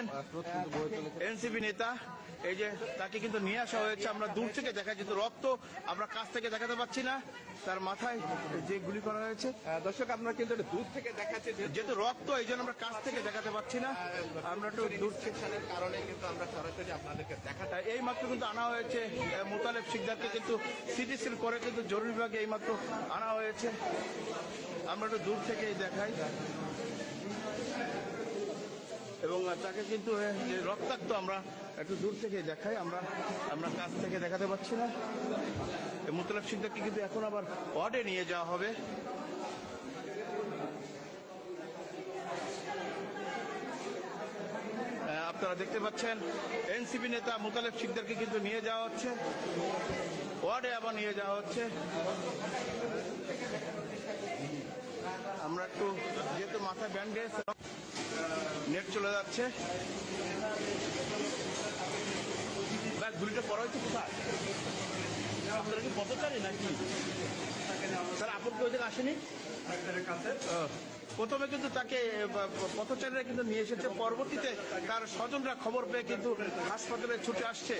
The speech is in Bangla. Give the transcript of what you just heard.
পাচ্ছেন এনসিপি নেতা, এই যে তাকে কিন্তু নিয়ে আসা হয়েছে। আমরা দূর থেকে দেখা যেহেতু রক্ত আমরা কাছ থেকে দেখাতে পাচ্ছি না, তার মাথায় যে গুলি করা হয়েছে। দর্শক আপনারা কিন্তু দূর থেকে দেখাচ্ছে যেহেতু রক্ত, এই জন্য আমরা কাছ থেকে দেখাতে পাচ্ছি না, আমরা একটু দূর সেকশনের কারণে কিন্তু আমরা সরাসরি আপনাদেরকে দেখাতে। এই মাত্র কিন্তু আনা হয়েছে মোতালেব শিকদারকে, কিন্তু সিটি স্ক্যান করে কিন্তু জরুরি বিভাগে এই মাত্র আনা হয়েছে। আমরা একটু দূর থেকেই দেখাই, এবং তাকে কিন্তু যে রক্তাক্ত আমরা একটু দূর থেকে দেখাই, আমরা কাছ থেকে দেখাতে পাচ্ছি না। মোতালেব শিকদারকে কিন্তু এখন আবার ওয়ার্ডে নিয়ে যাওয়া হবে। আপনারা দেখতে পাচ্ছেন এনসিপি নেতা মোতালেব শিকদারকে কিন্তু নিয়ে যাওয়া হচ্ছে, ওয়ার্ডে আবার নিয়ে যাওয়া হচ্ছে। আমরা একটু যেহেতু মাথায় ব্যান্ডেজ, নেট চলে যাচ্ছে। গুলিটা পড়া হয়েছে কোথায়? আপনারা কি পথচারী নাকি স্যার? আপনি ওই দিন আসেনি? প্রথমে কিন্তু তাকে পথচারীরা কিন্তু নিয়ে এসেছে, পরবর্তীতে তার স্বজনরা খবর পেয়ে কিন্তু হাসপাতালে ছুটে আসছে।